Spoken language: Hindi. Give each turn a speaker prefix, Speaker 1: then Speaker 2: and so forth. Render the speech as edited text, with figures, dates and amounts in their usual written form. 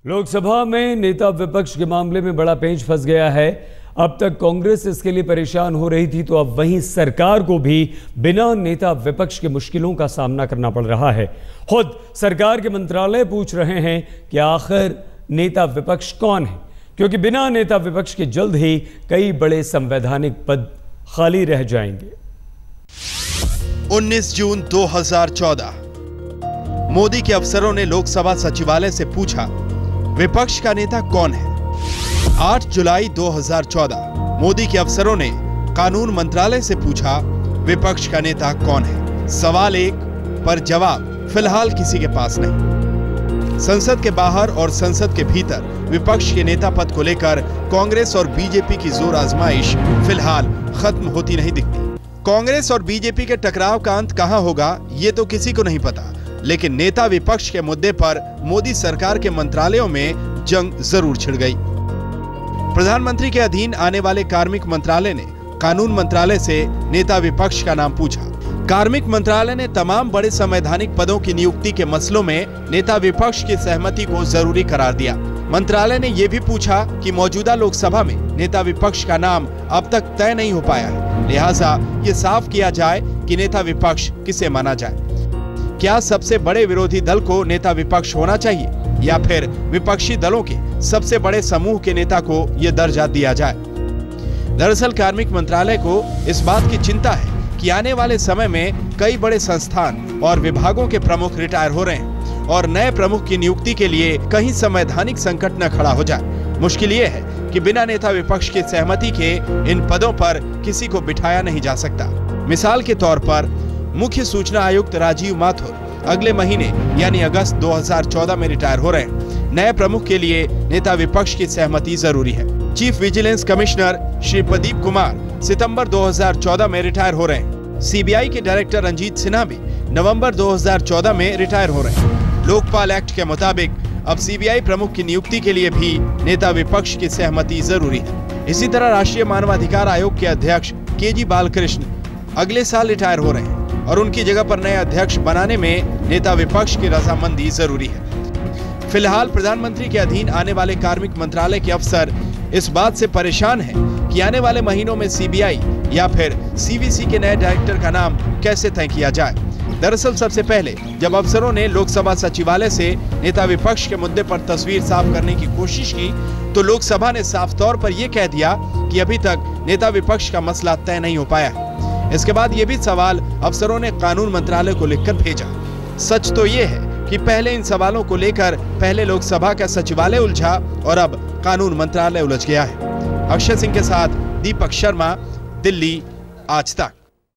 Speaker 1: लोकसभा में नेता विपक्ष के मामले में बड़ा पेंच फंस गया है। अब तक कांग्रेस इसके लिए परेशान हो रही थी, तो अब वहीं सरकार को भी बिना नेता विपक्ष के मुश्किलों का सामना करना पड़ रहा है। खुद सरकार के मंत्रालय पूछ रहे हैं कि आखिर नेता विपक्ष कौन है, क्योंकि बिना नेता विपक्ष के जल्द ही कई बड़े संवैधानिक पद खाली रह जाएंगे।
Speaker 2: 19 जून 2014 मोदी के अफसरों ने लोकसभा सचिवालय से पूछा, विपक्ष का नेता कौन है। 8 जुलाई 2014 मोदी के अफसरों ने कानून मंत्रालय से पूछा, विपक्ष का नेता कौन है। सवाल एक, पर जवाब फिलहाल किसी के पास नहीं। संसद के बाहर और संसद के भीतर विपक्ष के नेता पद को लेकर कांग्रेस और बीजेपी की जोर आजमाइश फिलहाल खत्म होती नहीं दिखती। कांग्रेस और बीजेपी के टकराव का अंत कहां होगा, ये तो किसी को नहीं पता, लेकिन नेता विपक्ष के मुद्दे पर मोदी सरकार के मंत्रालयों में जंग जरूर छिड़ गई। प्रधानमंत्री के अधीन आने वाले कार्मिक मंत्रालय ने कानून मंत्रालय से नेता विपक्ष का नाम पूछा। कार्मिक मंत्रालय ने तमाम बड़े संवैधानिक पदों की नियुक्ति के मसलों में नेता विपक्ष की सहमति को जरूरी करार दिया। मंत्रालय ने यह भी पूछा कि मौजूदा लोकसभा में नेता विपक्ष का नाम अब तक तय नहीं हो पाया है, लिहाजा ये साफ किया जाए कि नेता विपक्ष किसे माना जाए। क्या सबसे बड़े विरोधी दल को नेता विपक्ष होना चाहिए, या फिर विपक्षी दलों के सबसे बड़े समूह के नेता को यह दर्जा दिया जाए। दरअसल कार्मिक मंत्रालय को इस बात की चिंता है कि आने वाले समय में कई बड़े संस्थान और विभागों के प्रमुख रिटायर हो रहे हैं और नए प्रमुख की नियुक्ति के लिए कहीं संवैधानिक संकट न खड़ा हो जाए। मुश्किल ये है कि बिना नेता विपक्ष की सहमति के इन पदों पर किसी को बिठाया नहीं जा सकता। मिसाल के तौर पर मुख्य सूचना आयुक्त राजीव माथुर अगले महीने यानी अगस्त 2014 में रिटायर हो रहे हैं। नए प्रमुख के लिए नेता विपक्ष की सहमति जरूरी है। Chief vigilance commissioner Shri Pradeep Kumar सितंबर 2014 में रिटायर हो रहे हैं। सीबीआई के डायरेक्टर रंजीत सिन्हा भी नवंबर 2014 में रिटायर हो रहे हैं। लोकपाल एक्ट के मुताबिक अब सीबीआई प्रमुख की नियुक्ति के लिए भी नेता विपक्ष की सहमति जरूरी है। इसी तरह राष्ट्रीय मानवाधिकार आयोग के अध्यक्ष के.जी. बालकृष्ण अगले साल रिटायर हो रहे हैं और उनकी जगह पर नए अध्यक्ष बनाने में नेता विपक्ष की रजामंदी जरूरी है। फिलहाल प्रधानमंत्री के अधीन आने वाले कार्मिक मंत्रालय के अफसर इस बात से परेशान हैं कि आने वाले महीनों में सीबीआई या फिर सीवीसी के नए डायरेक्टर का नाम कैसे तय किया जाए। दरअसल सबसे पहले जब अफसरों ने लोकसभा सचिवालय से नेता विपक्ष के मुद्दे पर तस्वीर साफ करने की कोशिश की, तो लोकसभा ने साफ तौर पर यह कह दिया कि अभी तक नेता विपक्ष का मसला तय नहीं हो पाया है। इसके बाद ये भी सवाल अफसरों ने कानून मंत्रालय को लिखकर भेजा। सच तो ये है कि पहले इन सवालों को लेकर पहले लोकसभा का सचिवालय उलझा और अब कानून मंत्रालय उलझ गया है। अक्षय सिंह के साथ दीपक शर्मा, दिल्ली, आज तक।